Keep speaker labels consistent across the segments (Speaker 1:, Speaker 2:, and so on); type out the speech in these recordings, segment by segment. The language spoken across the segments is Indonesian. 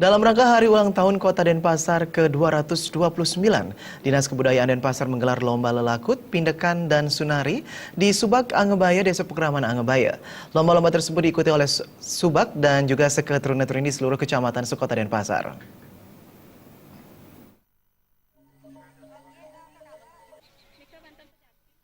Speaker 1: Dalam rangka Hari Ulang Tahun Kota Denpasar ke-229, Dinas Kebudayaan Denpasar menggelar lomba lelakut, pindekan, dan sunari di Subak Angebaya, Desa Pekraman Angebaya. Lomba-lomba tersebut diikuti oleh Subak dan juga seketurun-turun di seluruh kecamatan sekota Denpasar.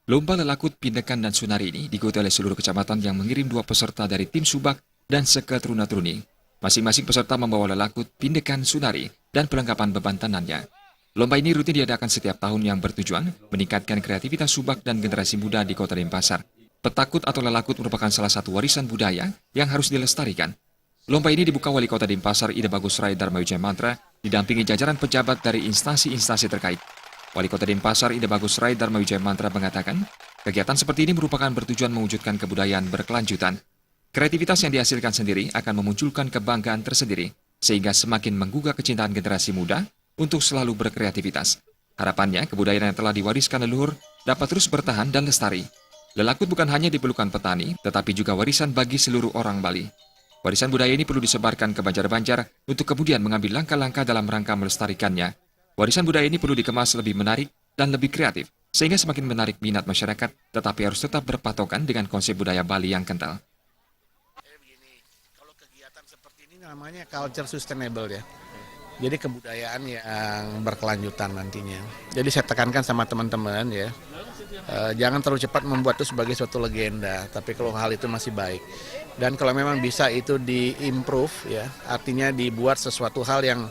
Speaker 2: Lomba lelakut, pindekan, dan sunari ini diikuti oleh seluruh kecamatan yang mengirim 2 peserta dari tim Subak dan seketurun-turun. Masing-masing peserta membawa lelakut, pindekan, sunari, dan perlengkapan beban tangannya. Lomba ini rutin diadakan setiap tahun yang bertujuan meningkatkan kreativitas Subak dan generasi muda di Kota Denpasar. Petakut atau lelakut merupakan salah satu warisan budaya yang harus dilestarikan. Lomba ini dibuka Wali Kota Denpasar Ida Bagus Rai Dharma Wijaya Mantra didampingi jajaran pejabat dari instansi-instansi terkait. Wali Kota Denpasar Ida Bagus Rai Dharma Wijaya Mantra mengatakan, kegiatan seperti ini merupakan bertujuan mewujudkan kebudayaan berkelanjutan. Kreativitas yang dihasilkan sendiri akan memunculkan kebanggaan tersendiri, sehingga semakin menggugah kecintaan generasi muda untuk selalu berkreativitas. Harapannya, kebudayaan yang telah diwariskan leluhur dapat terus bertahan dan lestari. Lelakut bukan hanya diperlukan petani, tetapi juga warisan bagi seluruh orang Bali. Warisan budaya ini perlu disebarkan ke banjar-banjar untuk kemudian mengambil langkah-langkah dalam rangka melestarikannya. Warisan budaya ini perlu dikemas lebih menarik dan lebih kreatif, sehingga semakin menarik minat masyarakat, tetapi harus tetap berpatokan dengan konsep budaya Bali yang kental.
Speaker 3: Kalau kegiatan seperti ini namanya culture sustainable ya. Jadi kebudayaan yang berkelanjutan nantinya. Jadi saya tekankan sama teman-teman ya, jangan terlalu cepat membuat itu sebagai suatu legenda, tapi kalau hal itu masih baik. Dan kalau memang bisa itu di-improve ya, artinya dibuat sesuatu hal yang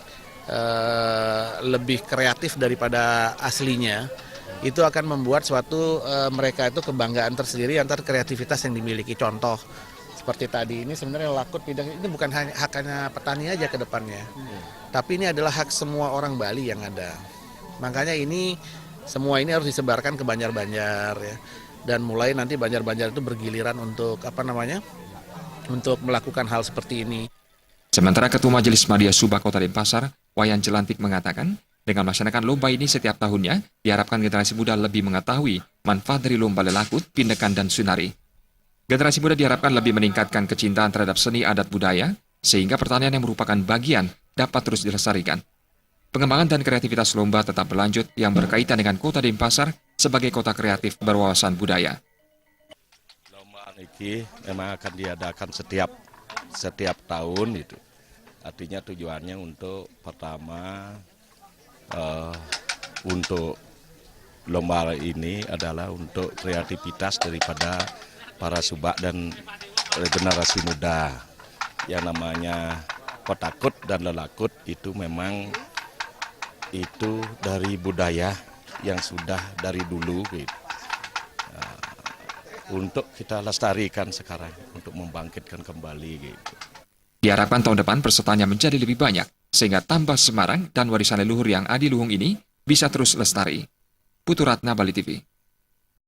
Speaker 3: lebih kreatif daripada aslinya, itu akan membuat suatu mereka itu kebanggaan tersendiri antar kreativitas yang dimiliki. Contoh seperti tadi ini sebenarnya lakut pindang ini bukan hanya petani aja ke depannya, tapi ini adalah hak semua orang Bali yang ada. Makanya ini semua ini harus disebarkan ke banjar-banjar ya, dan mulai nanti banjar-banjar itu bergiliran untuk untuk melakukan hal seperti ini.
Speaker 2: Sementara Ketua Majelis Madya Subak Kota Denpasar, Wayan Jelantik mengatakan, dengan melaksanakan lomba ini setiap tahunnya, diharapkan generasi muda lebih mengetahui manfaat dari lomba lelakut, pindekan, dan sunari. Generasi muda diharapkan lebih meningkatkan kecintaan terhadap seni adat budaya, sehingga pertanian yang merupakan bagian dapat terus dilestarikan. Pengembangan dan kreativitas lomba tetap berlanjut yang berkaitan dengan Kota Denpasar sebagai kota kreatif berwawasan budaya.
Speaker 4: Lomba ini memang akan diadakan setiap tahun itu. Artinya tujuannya untuk pertama untuk lomba ini adalah untuk kreativitas daripada para subak dan generasi muda. Yang namanya petakut dan lelakut itu memang itu dari budaya yang sudah dari dulu gitu. Untuk kita lestarikan sekarang, untuk membangkitkan kembali gitu.
Speaker 2: Diharapkan tahun depan pesertanya menjadi lebih banyak, sehingga tambah semarang dan warisan leluhur yang adiluhung ini bisa terus lestari. Putu Ratna, Bali TV.